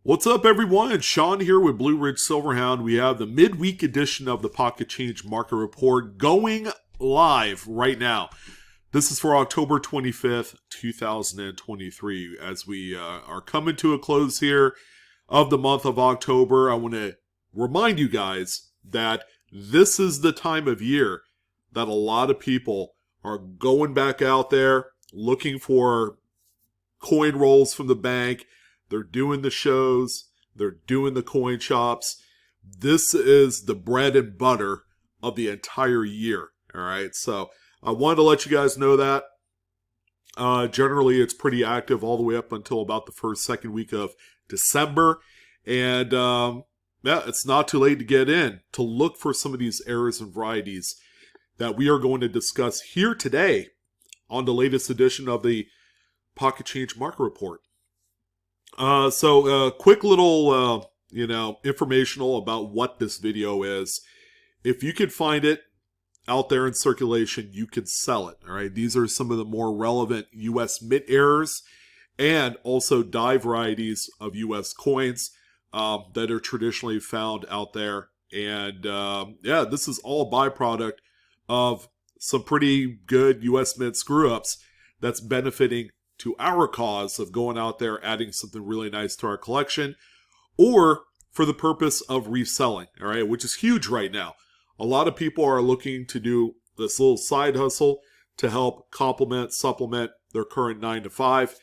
What's up, everyone? It's Sean here with BlueRidgeSilverhound. We have the midweek edition of the Pocket Change Market Report going live right now. This is for October 25th, 2023. As we are coming to a close here of the month of October, I want to remind you guys that this is the time of year that a lot of people are going back out there looking for coin rolls from the bank. They're doing the shows. They're doing the coin shops. This is the bread and butter of the entire year. All right. So I wanted to let you guys know that. Generally, it's pretty active all the way up until about the second week of December. And yeah, it's not too late to get in to look for some of these errors and varieties that we are going to discuss here today on the latest edition of the Pocket Change Market Report. So quick little, informational about what this video is. If you can find it out there in circulation, you can sell it. All right. These are some of the more relevant U.S. mint errors and also die varieties of U.S. coins that are traditionally found out there. And yeah, this is all a byproduct of some pretty good U.S. mint screw-ups that's benefiting to our cause of going out there, adding something really nice to our collection, or for the purpose of reselling, all right, which is huge right now. A lot of people are looking to do this little side hustle to help supplement their current 9-to-5,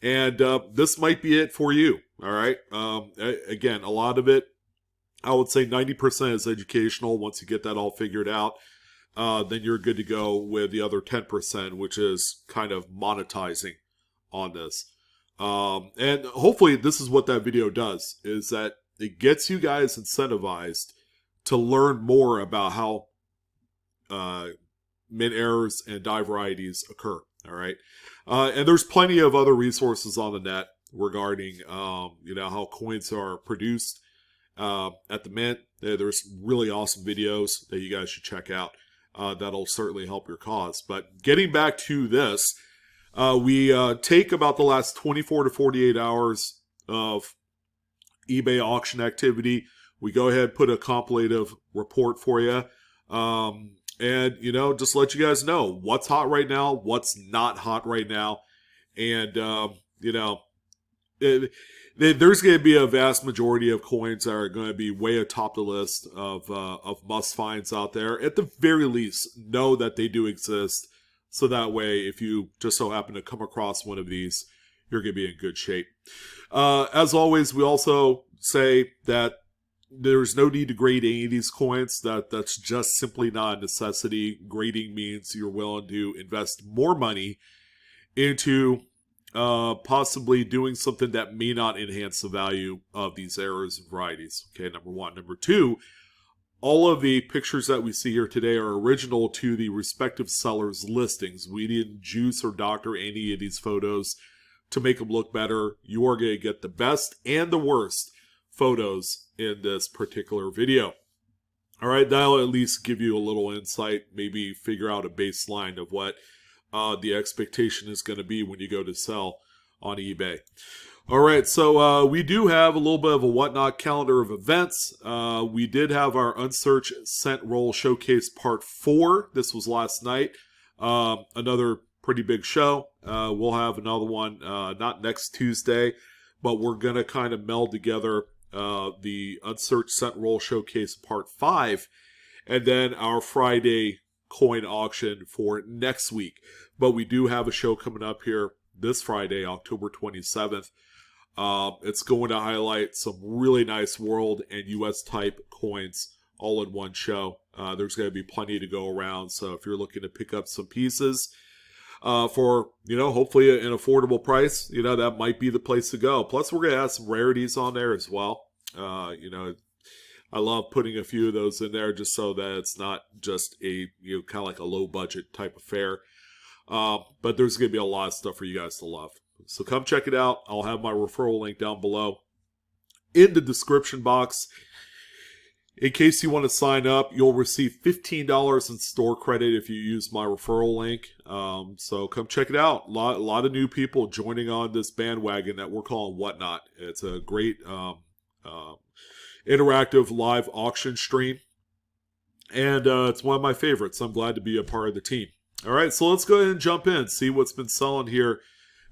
and this might be it for you, all right? Again, a lot of it, I would say 90% is educational. Once you get that all figured out, then you're good to go with the other 10%, which is kind of monetizing on this. And hopefully this is what that video does, is that it gets you guys incentivized to learn more about how mint errors and die varieties occur. All right. And there's plenty of other resources on the net regarding, how coins are produced at the mint. There's really awesome videos that you guys should check out. That'll certainly help your cause. But getting back to this, we take about the last 24 to 48 hours of eBay auction activity. We go ahead and put a compilative report for you. And, just let you guys know what's hot right now, what's not hot right now. And, there's going to be a vast majority of coins that are going to be way atop the list of must-finds out there. At the very least, know that they do exist. So that way, if you just so happen to come across one of these, you're going to be in good shape. As always, we also say that there's no need to grade any of these coins. That's just simply not a necessity. Grading means you're willing to invest more money into possibly doing something that may not enhance the value of these errors and varieties. Okay, number one. Number two, all of the pictures that we see here today are original to the respective sellers' listings. We didn't juice or doctor any of these photos to make them look better. You are going to get the best and the worst photos in this particular video. All right, that'll at least give you a little insight, maybe figure out a baseline of what the expectation is going to be when you go to sell on eBay. All right, so we do have a little bit of a whatnot calendar of events. We did have our Unsearched Scent Roll Showcase Part 4. This was last night. Another pretty big show. We'll have another one, not next Tuesday, but we're going to kind of meld together the Unsearched Scent Roll Showcase Part 5 and then our Friday coin auction for next week. But we do have a show coming up here this Friday, October 27th. It's going to highlight some really nice world and U.S. type coins all in one show. There's going to be plenty to go around. So if you're looking to pick up some pieces for, hopefully an affordable price, that might be the place to go. Plus, we're going to have some rarities on there as well. I love putting a few of those in there just so that it's not just a, kind of like a low budget type affair. But there's going to be a lot of stuff for you guys to love. So come check it out. I'll have my referral link down below in the description box. In case you want to sign up, you'll receive $15 in store credit if you use my referral link. So come check it out. A lot of new people joining on this bandwagon that we're calling Whatnot. It's a great interactive live auction stream. And it's one of my favorites. I'm glad to be a part of the team. All right, so let's go ahead and jump in, see what's been selling here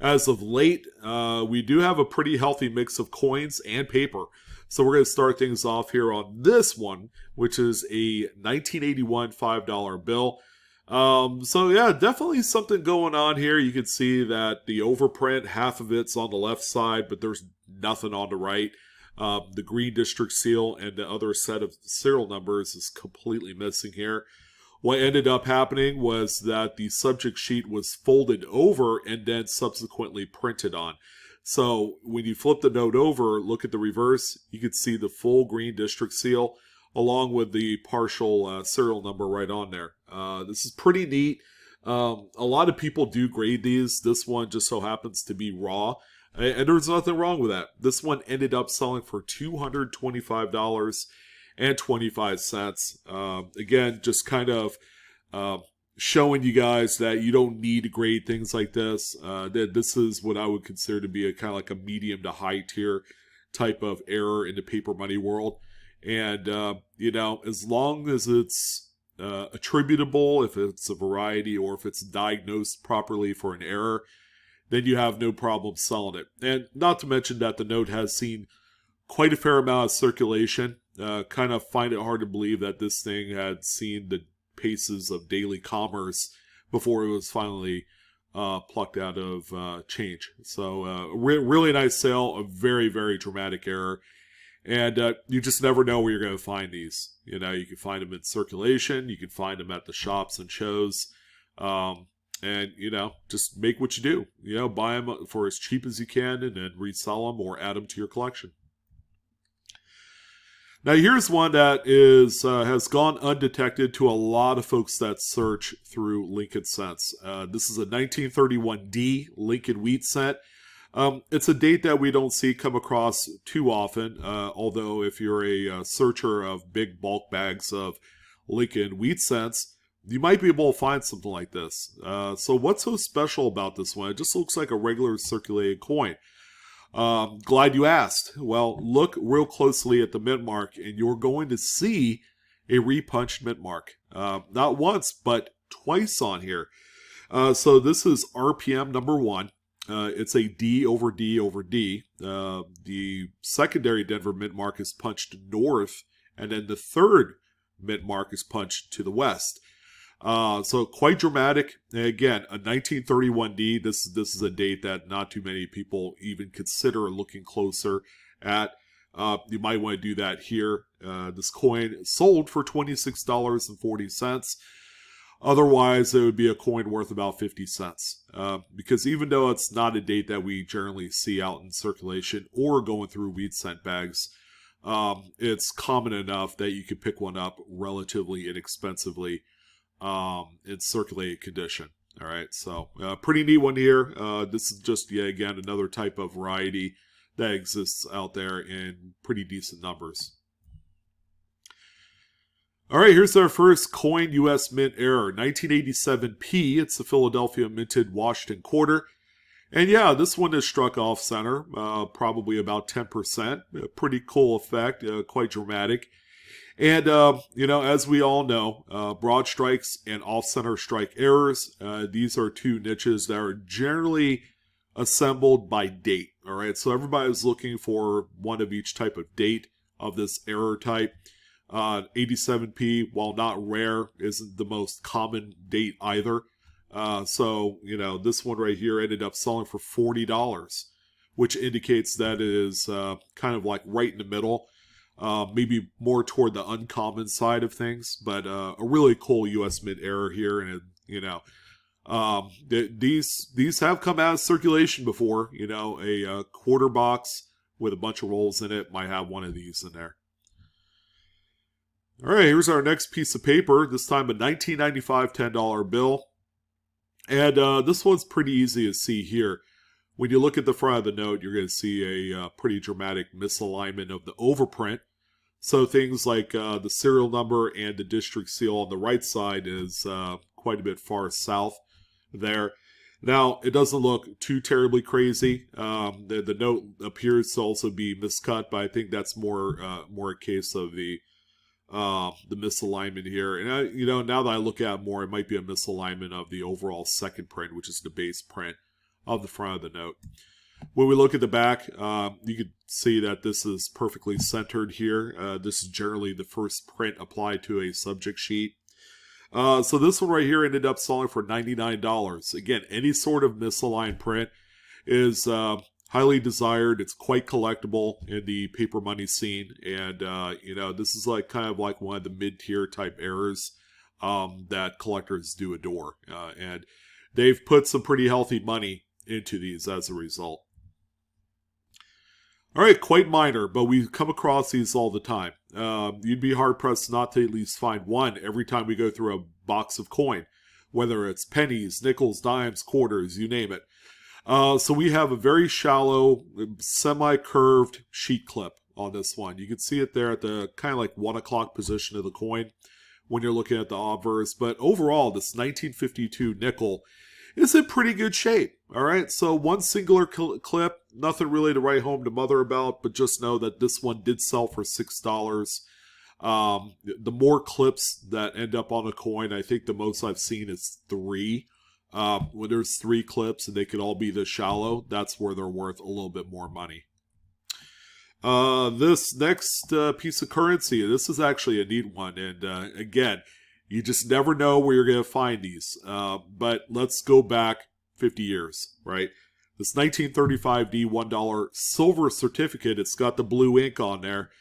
as of late. We do have a pretty healthy mix of coins and paper. So we're going to start things off here on this one, which is a 1981 $5 bill. So yeah, definitely something going on here. You can see that the overprint, half of it's on the left side, but there's nothing on the right. The green district seal and the other set of serial numbers is completely missing here. What ended up happening was that the subject sheet was folded over and then subsequently printed on. So when you flip the note over, look at the reverse, you can see the full green district seal along with the partial serial number right on there. This is pretty neat. A lot of people do grade these. This one just so happens to be raw. And there's nothing wrong with that. This one ended up selling for $225.25. Again, just kind of showing you guys that you don't need to grade things like this. This is what I would consider to be a kind of like a medium to high tier type of error in the paper money world. And, you know, as long as it's attributable, if it's a variety or if it's diagnosed properly for an error, then you have no problem selling it. And not to mention that the note has seen quite a fair amount of circulation. Kind of find it hard to believe that this thing had seen the paces of daily commerce before it was finally plucked out of change. So really nice sale, a very, very dramatic error. And you just never know where you're going to find these. You know, you can find them in circulation. You can find them at the shops and shows. And, you know, just make what you do. You know, buy them for as cheap as you can and then resell them or add them to your collection. Now, here's one that has gone undetected to a lot of folks that search through Lincoln Cents. This is a 1931D Lincoln Wheat Cent. It's a date that we don't see come across too often, although if you're a searcher of big bulk bags of Lincoln Wheat Cents, you might be able to find something like this. So what's so special about this one? It just looks like a regular circulating coin. Glad you asked. Well, look real closely at the mint mark, and you're going to see a repunched mint mark. Not once, but twice on here. So this is RPM number 1. It's a D over D over D. The secondary Denver mint mark is punched north, and then the third mint mark is punched to the west. So quite dramatic. And again, a 1931D. This is a date that not too many people even consider looking closer at. You might want to do that here. This coin sold for $26.40. Otherwise, it would be a coin worth about 50 cents. Because even though it's not a date that we generally see out in circulation or going through wheat cent bags, it's common enough that you could pick one up relatively inexpensively in circulating condition. All right, so pretty neat one here. This is just, yeah, again, another type of variety that exists out there in pretty decent numbers. All right, here's our first coin U.S. Mint error, 1987P. It's the Philadelphia Minted Washington Quarter. And yeah, this one is struck off center, probably about 10%. A pretty cool effect, quite dramatic. And, you know, as we all know, broad strikes and off-center strike errors, these are two niches that are generally assembled by date. All right, so everybody's looking for one of each type of date of this error type. 87P, while not rare, isn't the most common date either. So, you know, this one right here ended up selling for $40, which indicates that it is kind of like right in the middle. Maybe more toward the uncommon side of things, but a really cool U.S. Mint error here. And, you know, these have come out of circulation before. You know, a quarter box with a bunch of rolls in it might have one of these in there. All right, here's our next piece of paper, this time a 1995 $10 bill. And this one's pretty easy to see here. When you look at the front of the note, you're going to see a pretty dramatic misalignment of the overprint. So things like the serial number and the district seal on the right side is quite a bit far south there. Now, it doesn't look too terribly crazy. The note appears to also be miscut, but I think that's more a case of the misalignment here. And now that I look at it more, it might be a misalignment of the overall second print, which is the base print of the front of the note. When we look at the back, you can see that this is perfectly centered here. This is generally the first print applied to a subject sheet. So this one right here ended up selling for $99. Again, any sort of misaligned print is highly desired. It's quite collectible in the paper money scene, and this is kind of like one of the mid-tier type errors that collectors do adore, and they've put some pretty healthy money into these as a result. All right, quite minor, but we come across these all the time. You'd be hard-pressed not to at least find one every time we go through a box of coin, whether it's pennies, nickels, dimes, quarters, you name it. So we have a very shallow, semi-curved sheet clip on this one. You can see it there at the kind of like 1 o'clock position of the coin when you're looking at the obverse. But overall, this 1952 nickel is in pretty good shape. All right, so one singular clip, nothing really to write home to mother about, but just know that this one did sell for $6. The more clips that end up on a coin, I think the most I've seen is 3. When there's 3 clips and they could all be this shallow, that's where they're worth a little bit more money. This next piece of currency, this is actually a neat one, and again, you just never know where you're going to find these. But let's go back 50 years, right? This 1935 D $1 silver certificate, it's got the blue ink on there,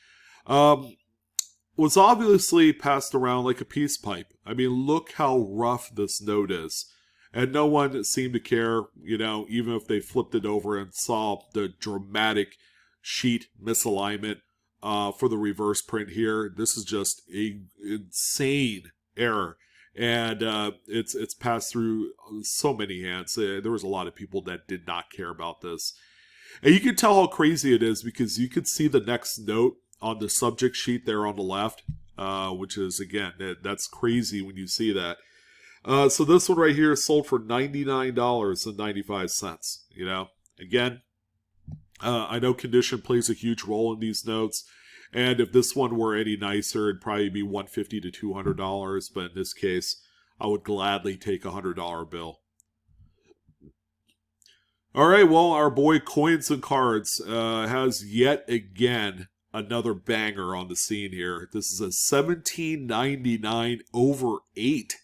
was obviously passed around like a peace pipe. I mean, look how rough this note is. And no one seemed to care, even if they flipped it over and saw the dramatic sheet misalignment for the reverse print here. This is just an insane error. And it's passed through so many hands. There was a lot of people that did not care about this. And you can tell how crazy it is because you can see the next note on the subject sheet there on the left, which is, again, that's crazy when you see that. So this one right here is sold for $99.95. Again, I know condition plays a huge role in these notes. And if this one were any nicer, it'd probably be $150 to $200. But in this case, I would gladly take a $100 bill. All right, well, our boy Coins and Cards has yet again another banger on the scene here. This is a $17.99 over 8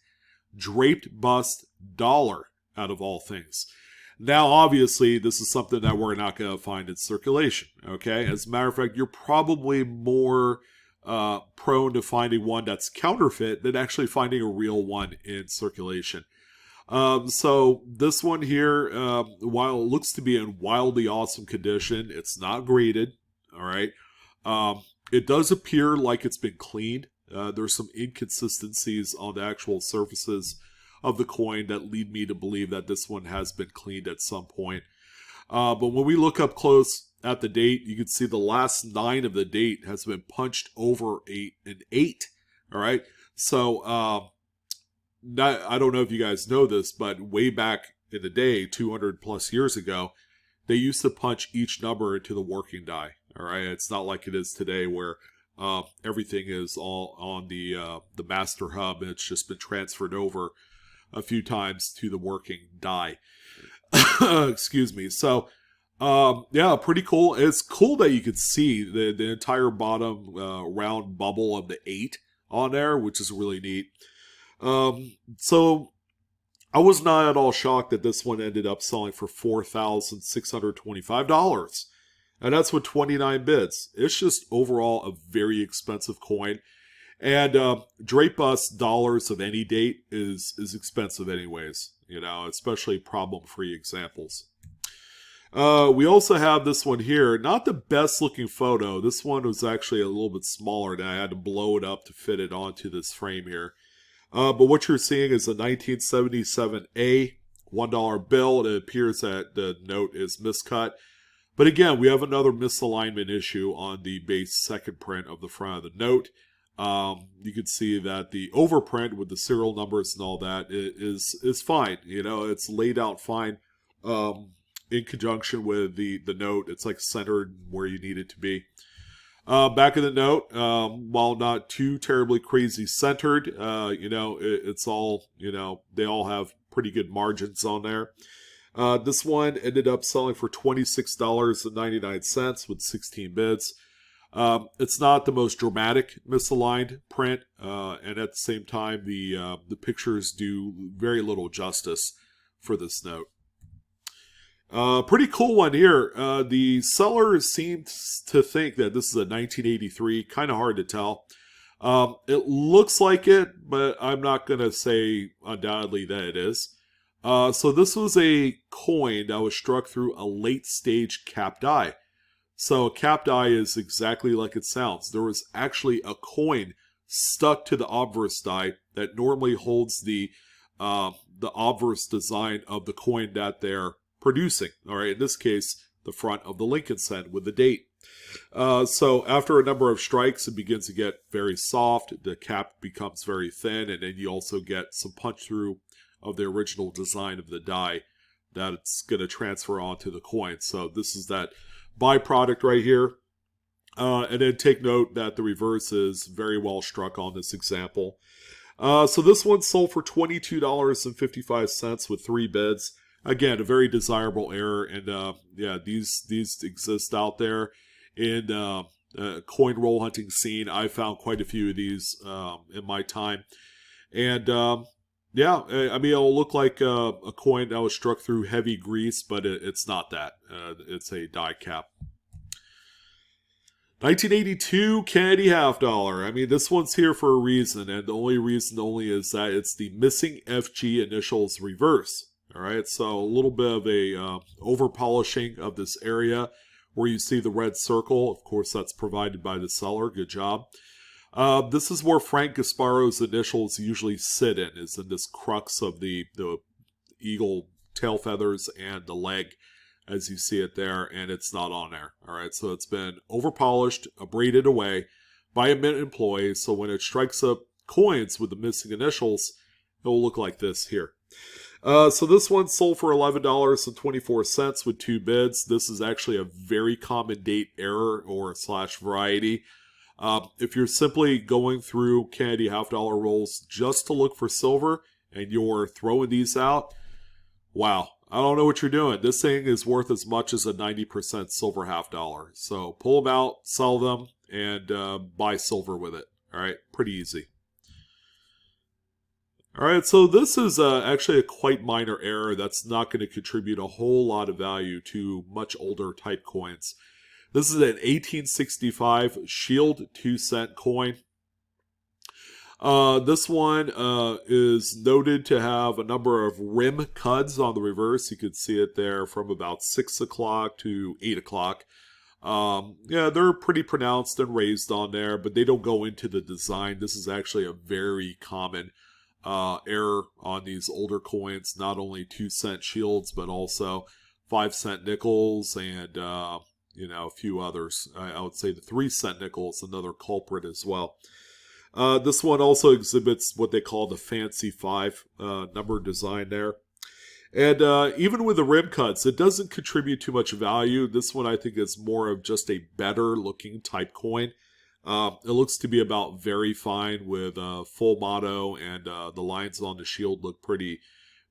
draped bust dollar, out of all things. Now, obviously, this is something that we're not going to find in circulation, okay? As a matter of fact, you're probably more prone to finding one that's counterfeit than actually finding a real one in circulation. So this one here, while it looks to be in wildly awesome condition, it's not graded, all right? It does appear like it's been cleaned. There's some inconsistencies on the actual surfaces of the coin that lead me to believe that this one has been cleaned at some point. But when we look up close at the date, you can see the last 9 of the date has been punched over an 8. All right. So I don't know if you guys know this, but way back in the day, 200 plus years ago, they used to punch each number into the working die. All right. It's not like it is today where everything is all on the master hub and it's just been transferred over a few times to the working die. Excuse me. So, yeah, pretty cool. It's cool that you could see the entire bottom round bubble of the 8 on there, which is really neat. So, I was not at all shocked that this one ended up selling for $4,625. And that's with 29 bids. It's just overall a very expensive coin. And drape bust dollars of any date is expensive anyways, especially problem-free examples. We also have this one here. Not the best looking photo. This one was actually a little bit smaller and I had to blow it up to fit it onto this frame here. But what you're seeing is a 1977 $1 bill. It appears that the note is miscut. But again, we have another misalignment issue on the base second print of the front of the note. You can see that the overprint with the serial numbers and all that is fine. You know, it's laid out fine in conjunction with the note. It's like centered where you need it to be. Back of the note, while not too terribly crazy centered, you know, it's all, you know, they all have pretty good margins on there. This one ended up selling for $26.99 with 16 bids. It's not the most dramatic misaligned print, and at the same time, the pictures do very little justice for this note. Pretty cool one here. The seller seems to think that this is a 1983. Kind of hard to tell. It looks like it, but I'm not going to say undoubtedly that it is. So this was a coin that was struck through a late stage capped die. So a capped die is exactly like it sounds. There was actually a coin stuck to the obverse die that normally holds the obverse design of the coin that they're producing. All right, in this case, the front of the Lincoln cent with the date. So after a number of strikes, it begins to get very soft. The cap becomes very thin, and then you also get some punch through of the original design of the die that it's going to transfer onto the coin. So this is that byproduct right here. And then take note that the reverse is very well struck on this example. So this one sold for $22.55 with 3 bids. Again, a very desirable error, and yeah, these exist out there in coin roll hunting scene. I found quite a few of these in my time, and yeah, I mean, it'll look like a coin that was struck through heavy grease, but it's not that. It's a die cap. 1982 Kennedy half dollar. I mean, this one's here for a reason, and the only reason is that it's the missing FG initials reverse. All right, so a little bit of a over polishing of this area where you see the red circle. Of course, that's provided by the seller. Good job. This is where Frank Gasparo's initials usually sit in, is in this crux of the eagle tail feathers and the leg, as you see it there, and it's not on there. All right, so it's been over polished, abraded away by a mint employee. So when it strikes up coins with the missing initials, it will look like this here. So this one sold for $11.24 with 2 bids. This is actually a very common date error or / variety. If you're simply going through Kennedy half dollar rolls just to look for silver and you're throwing these out, wow, I don't know what you're doing. This thing is worth as much as a 90% silver half dollar. So pull them out, sell them, and buy silver with it. All right, pretty easy. All right, so this is actually a quite minor error that's not going to contribute a whole lot of value to much older type coins. This is an 1865 Shield 2-cent coin. This one is noted to have a number of rim cuds on the reverse. You can see it there from about 6 o'clock to 8 o'clock. Yeah, they're pretty pronounced and raised on there, but they don't go into the design. This is actually a very common error on these older coins, not only 2-cent shields, but also 5-cent nickels and, you know, a few others. I would say the 3-cent nickel is another culprit as well. This one also exhibits what they call the fancy 5 number design there. And even with the rim cuts, it doesn't contribute too much value. This one I think is more of just a better looking type coin. It looks to be about very fine with full motto, and the lines on the shield look pretty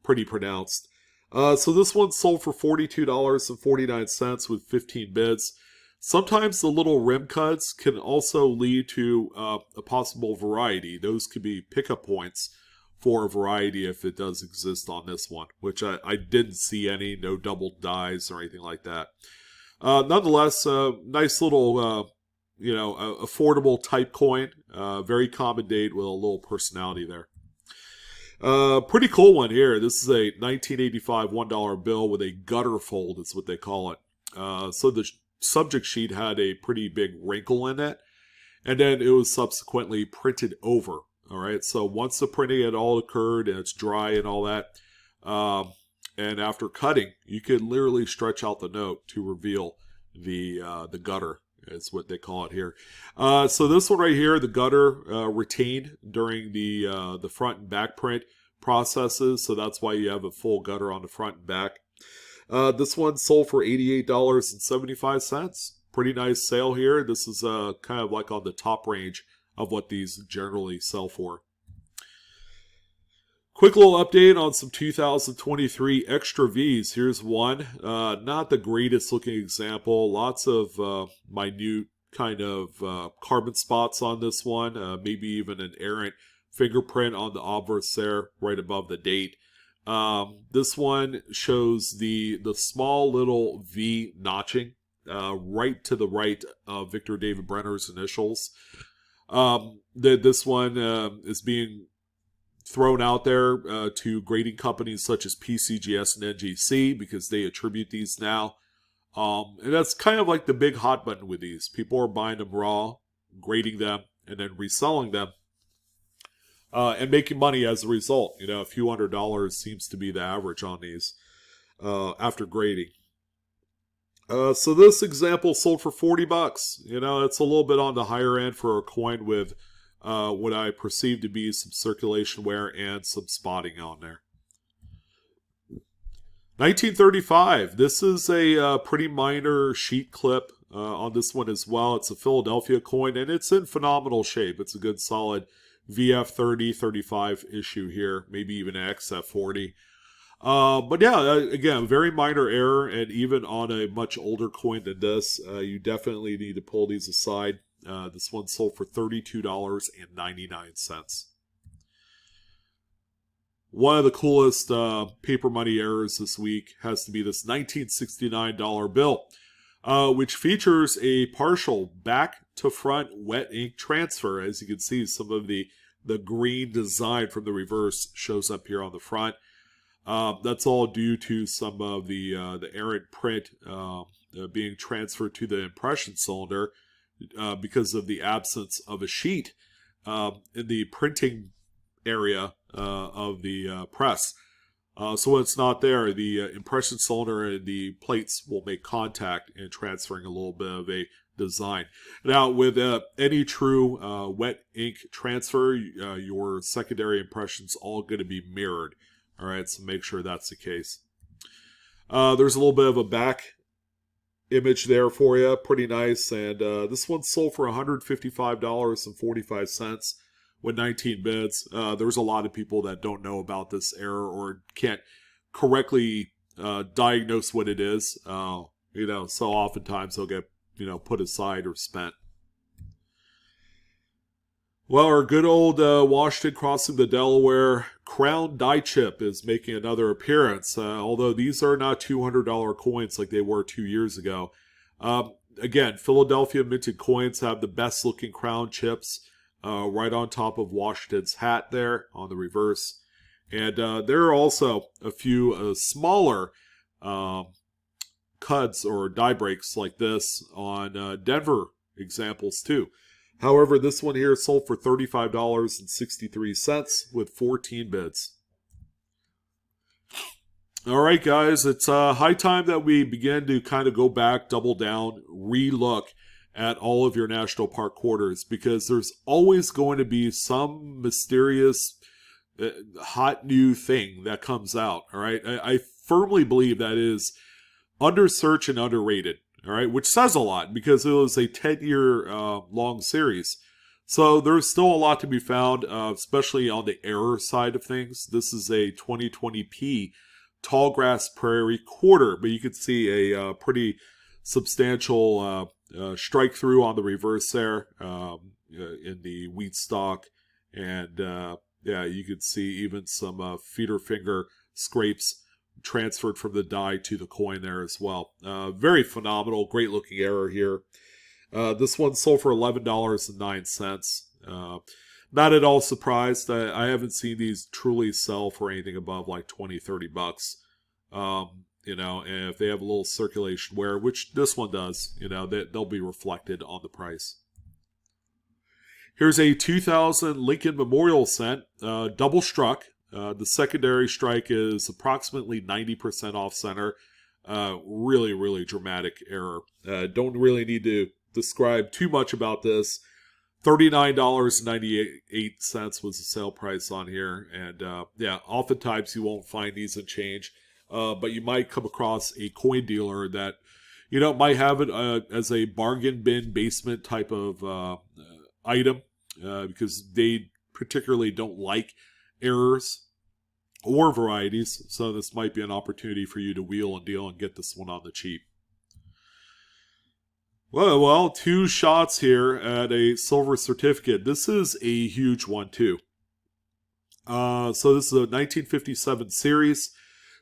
pronounced. So this one sold for $42.49 with 15 bids. Sometimes the little rim cuts can also lead to a possible variety. Those could be pickup points for a variety if it does exist on this one, which I didn't see any, no double dies or anything like that. Nonetheless, nice little, you know, affordable type coin, very common date with a little personality there. Pretty cool one here. This is a 1985 $1 bill with a gutter fold, is what they call it. So the subject sheet had a pretty big wrinkle in it, and then it was subsequently printed over. All right, so once the printing had all occurred and it's dry and all that, and after cutting, you could literally stretch out the note to reveal the gutter. Is what they call it here. So this one right here, the gutter retained during the front and back print processes. So that's why you have a full gutter on the front and back. This one sold for $88.75. Pretty nice sale here. This is kind of like on the top range of what these generally sell for. Quick little update on some 2023 Extra Vs. Here's one. Not the greatest looking example. Lots of minute kind of carbon spots on this one. Maybe even an errant fingerprint on the obverse there, right above the date. This one shows the small little V notching right to the right of Victor David Brenner's initials. This one is being thrown out there to grading companies such as PCGS and NGC because they attribute these now. And that's kind of like the big hot button with these. People are buying them raw, grading them, and then reselling them. And making money as a result. You know, a few $100s seems to be the average on these after grading. So this example sold for $40. You know, it's a little bit on the higher end for a coin with what I perceive to be some circulation wear and some spotting on there. 1935. This is a pretty minor sheet clip on this one as well. It's a Philadelphia coin, and it's in phenomenal shape. It's a good solid VF30, 35 issue here, maybe even an XF40. But yeah, again, very minor error, and even on a much older coin than this, you definitely need to pull these aside. This one sold for $32.99. One of the coolest paper money errors this week has to be this $1969 bill, which features a partial back-to-front wet ink transfer. As you can see, some of the green design from the reverse shows up here on the front. That's all due to some of the errant print being transferred to the impression cylinder because of the absence of a sheet in the printing area of the press. So when it's not there, the impression cylinder and the plates will make contact in transferring a little bit of a design. Now, with any true wet ink transfer, your secondary impression's all going to be mirrored. All right, so make sure that's the case. There's a little bit of a back image there for you. Pretty nice. And this one sold for $155.45 with 19 bids. There's a lot of people that don't know about this error or can't correctly diagnose what it is. So oftentimes they'll get, put aside or spent. Well, our good old Washington crossing the Delaware Crown die chip is making another appearance, although these are not $200 coins like they were 2 years ago. Again, Philadelphia minted coins have the best looking crown chips right on top of Washington's hat there on the reverse. And there are also a few smaller cuts or die breaks like this on Denver examples too. However, this one here sold for $35.63 with 14 bids. All right, guys, it's high time that we begin to kind of go back, double down, re-look at all of your national park quarters, because there's always going to be some mysterious hot new thing that comes out. All right, I firmly believe that is under-searched and underrated. All right, which says a lot because it was a 10-year long series. So there's still a lot to be found, especially on the error side of things. This is a 2020p Tallgrass Prairie quarter, but you can see a pretty substantial strike through on the reverse there in the wheat stalk. And yeah, you can see even some feeder finger scrapes transferred from the die to the coin there as well. Very phenomenal, great looking error here. This one sold for $11.09. Not at all surprised. I haven't seen these truly sell for anything above like $20-$30. And if they have a little circulation wear, which this one does, they'll be reflected on the price. Here's a 2000 Lincoln Memorial cent, double struck. The secondary strike is approximately 90% off center. Really, really dramatic error. Don't really need to describe too much about this. $39.98 was the sale price on here. And yeah, oftentimes you won't find these in change. But you might come across a coin dealer that, might have it as a bargain bin basement type of item because they particularly don't like errors or varieties. So this might be an opportunity for you to wheel and deal and get this one on the cheap. Well, 2 shots here at a silver certificate. This is a huge one too. So this is a 1957 series.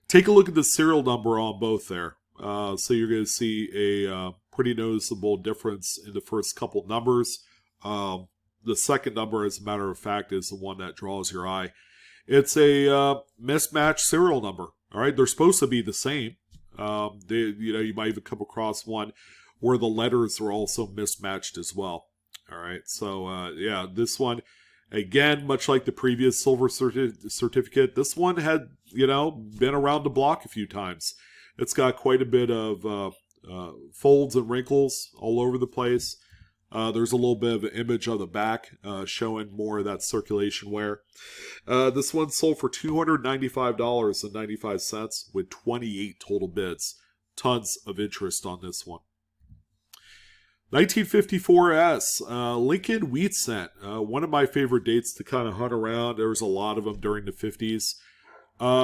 Take a look at the serial number on both there. So you're going to see a pretty noticeable difference in the first couple numbers. The second number, as a matter of fact, is the one that draws your eye. It's a mismatched serial number. All right, they're supposed to be the same. You might even come across one where the letters are also mismatched as well. All right, so yeah, this one, again, much like the previous silver certificate, this one had, been around the block a few times. It's got quite a bit of folds and wrinkles all over the place. There's a little bit of an image on the back showing more of that circulation wear. This one sold for $295.95 with 28 total bids. Tons of interest on this one. 1954S, Lincoln Wheat Cent. One of my favorite dates to kind of hunt around. There was a lot of them during the 50s.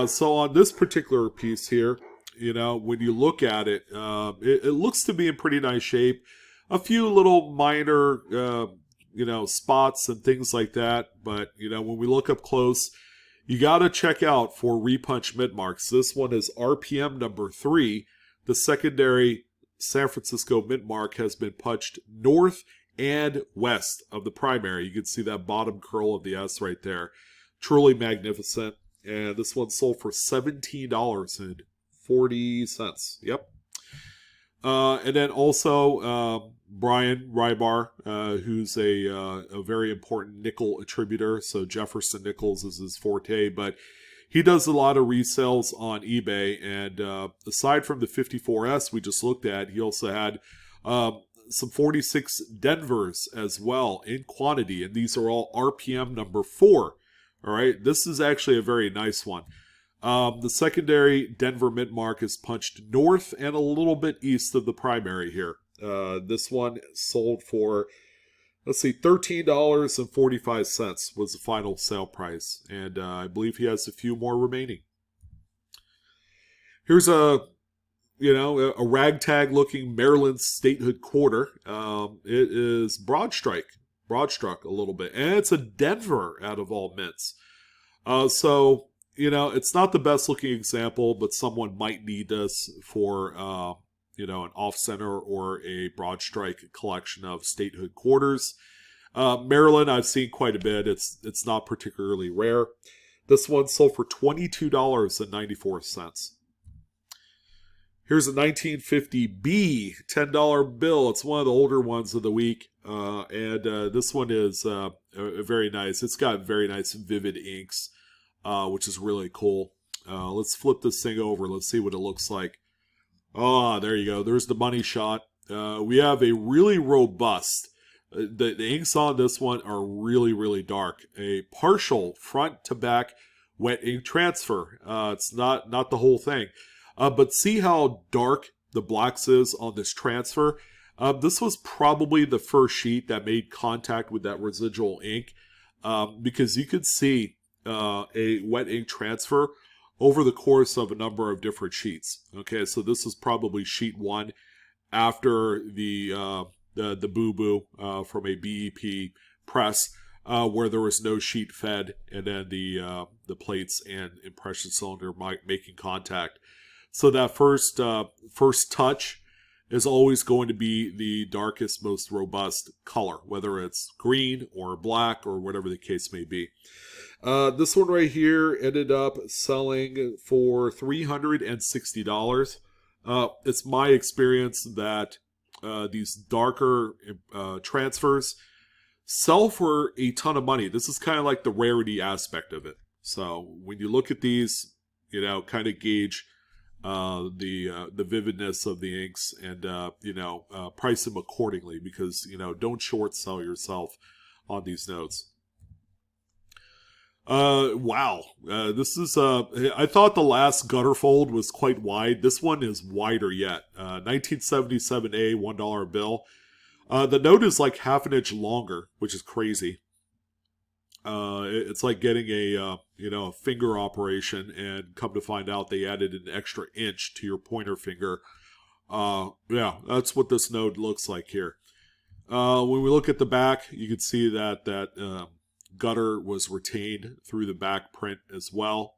So on this particular piece here, when you look at it, it looks to be in pretty nice shape. A few little minor, spots and things like that. But, when we look up close, you got to check out for Repunched mintmarks. This one is RPM number 3. The secondary San Francisco mintmark has been punched north and west of the primary. You can see that bottom curl of the S right there. Truly magnificent. And this one sold for $17.40. Yep. And then also Brian Rybar, who's a very important nickel attributor. So Jefferson Nichols is his forte, but he does a lot of resales on eBay. And aside from the 54S we just looked at, he also had some 46 Denvers as well in quantity. And these are all RPM number 4. All right, this is actually a very nice one. The secondary Denver mint mark is punched north and a little bit east of the primary here. This one sold for, $13.45 was the final sale price. And I believe he has a few more remaining. Here's a ragtag looking Maryland Statehood quarter. It is broadstruck a little bit. And it's a Denver out of all mints. So, it's not the best looking example, but someone might need this for, an off-center or a broad strike collection of statehood quarters. Maryland, I've seen quite a bit. It's not particularly rare. This one sold for $22.94. Here's a 1950B $10 bill. It's one of the older ones of the week. And this one is very nice. It's got very nice vivid inks, which is really cool. Let's flip this thing over. Let's see what it looks like. Oh, there you go. There's the money shot. We have a really robust. The inks on this one are really, really dark. A partial front to back wet ink transfer. It's not the whole thing. But see how dark the blacks is on this transfer. This was probably the first sheet that made contact with that residual ink. Because you could see a wet ink transfer over the course of a number of different sheets. Okay, so this is probably sheet 1 after the boo-boo from a BEP press where there was no sheet fed, and then the plates and impression cylinder making contact. So that first touch is always going to be the darkest, most robust color, whether it's green or black or whatever the case may be. This one right here ended up selling for $360. It's my experience that these darker transfers sell for a ton of money. This is kind of like the rarity aspect of it. So when you look at these, kind of gauge the vividness of the inks, and price them accordingly, because don't short sell yourself on these notes. Wow. This is I thought the last gutter fold was quite wide. This one is wider yet. 1977A $1 bill. The note is like half an inch longer, which is crazy. It's like getting a finger operation, and come to find out they added an extra inch to your pointer finger. Yeah, that's what this node looks like here. When we look at the back, you can see that gutter was retained through the back print as well.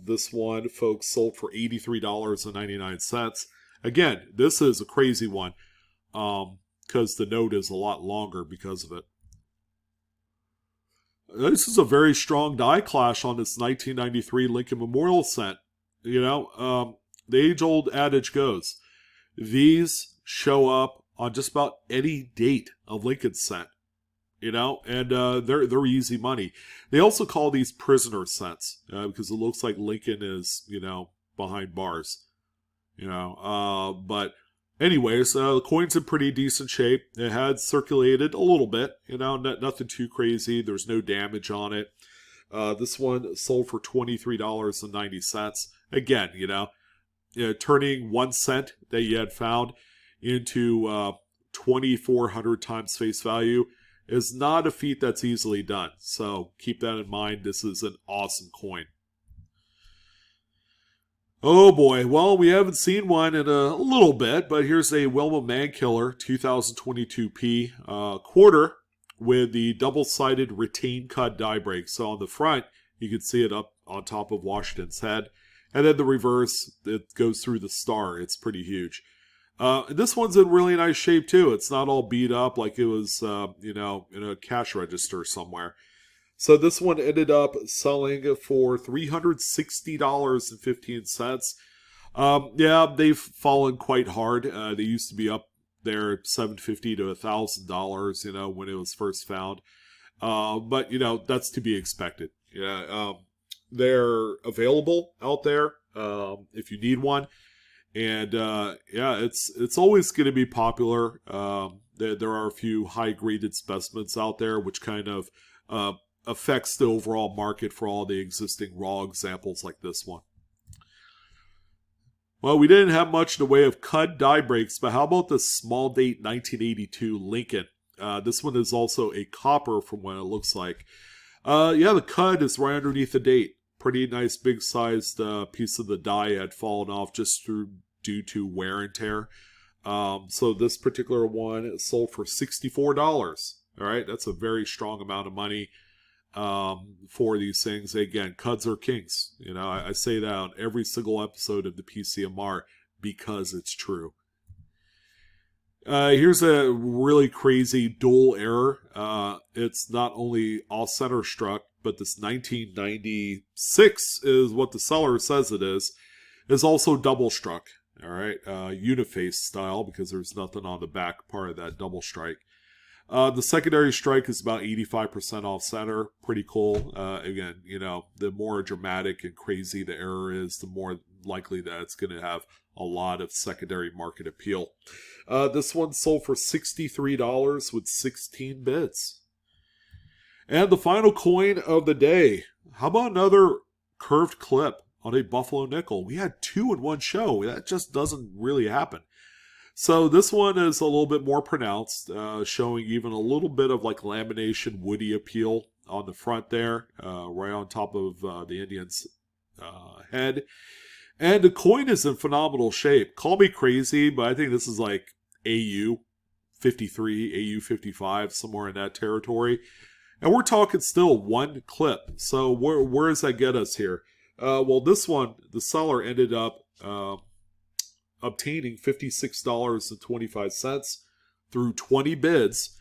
This one, folks, sold for $83.99. Again, this is a crazy one, because the node is a lot longer because of it. This is a very strong die clash on this 1993 Lincoln Memorial cent. The age-old adage goes, these show up on just about any date of Lincoln's cent. And they're easy money. They also call these prisoner cents, because it looks like Lincoln is, behind bars. But anyways, the coin's in pretty decent shape. It had circulated a little bit, nothing too crazy. There's no damage on it. This one sold for $23.90. Again, turning 1 cent that you had found into 2,400 times face value is not a feat that's easily done. So keep that in mind. This is an awesome coin. Oh boy, well, we haven't seen one in a little bit, but here's a Wilma Mankiller 2022p quarter with the double-sided retain cut die break. So on the front, you can see it up on top of Washington's head. And then the reverse, it goes through the star. It's pretty huge. This one's in really nice shape too. It's not all beat up like it was, in a cash register somewhere. So this one ended up selling for $360.15. Yeah, they've fallen quite hard. They used to be up there $750 to $1,000, when it was first found. But that's to be expected. Yeah, they're available out there if you need one. And yeah, it's always going to be popular. There are a few high-graded specimens out there, which kind of affects the overall market for all the existing raw examples like this one. Well, we didn't have much in the way of cut die breaks, but how about this small date 1982 Lincoln? This one is also a copper from what it looks like. Yeah, the cut is right underneath the date. Pretty nice big-sized piece of the die had fallen off just due to wear and tear. So this particular one sold for $64. All right, that's a very strong amount of money for these things. Again, cuds are kings. I say that on every single episode of the PCMR because it's true. Here's a really crazy dual error. It's not only all center struck, but this 1996 is what the seller says it is also double struck. All right, uniface style, because there's nothing on the back part of that double strike. The secondary strike is about 85% off center. Pretty cool. Again, the more dramatic and crazy the error is, the more likely that it's going to have a lot of secondary market appeal. This one sold for $63 with 16 bids. And the final coin of the day. How about another curved clip on a Buffalo nickel? We had 2 in one show. That just doesn't really happen. So this one is a little bit more pronounced, showing even a little bit of like lamination woody appeal on the front there, right on top of the Indian's head. And the coin is in phenomenal shape. Call me crazy, but I think this is like AU 53, AU 55, somewhere in that territory. And we're talking still one clip. So where does that get us here? Well, this one, the seller ended up obtaining $56.25 through 20 bids.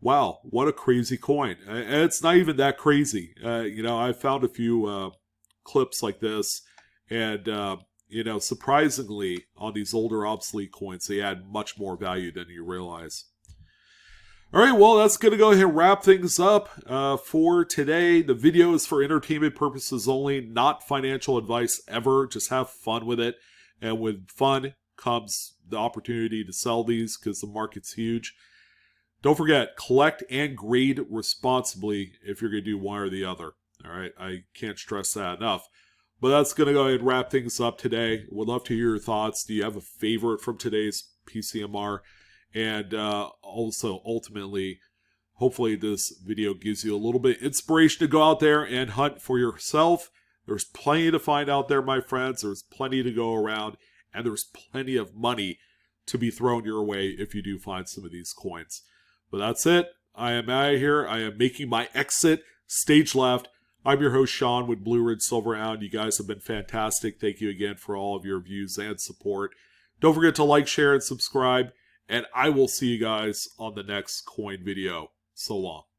Wow, what a crazy coin. And it's not even that crazy. I found a few clips like this, and surprisingly, on these older obsolete coins, they add much more value than you realize. All right, well, that's going to go ahead and wrap things up for today. The video is for entertainment purposes only, not financial advice ever. Just have fun with it. And with fun comes the opportunity to sell these because the market's huge. Don't forget, collect and grade responsibly if you're going to do one or the other. All right, I can't stress that enough. But that's going to go ahead and wrap things up today. Would love to hear your thoughts. Do you have a favorite from today's PCMR? And also, ultimately, hopefully this video gives you a little bit of inspiration to go out there and hunt for yourself. There's plenty to find out there, my friends. There's plenty to go around. And there's plenty of money to be thrown your way if you do find some of these coins. But that's it. I am out of here. I am making my exit. Stage left. I'm your host, Sean, with BlueRidgeSilverhound. You guys have been fantastic. Thank you again for all of your views and support. Don't forget to like, share, and subscribe. And I will see you guys on the next coin video. So long.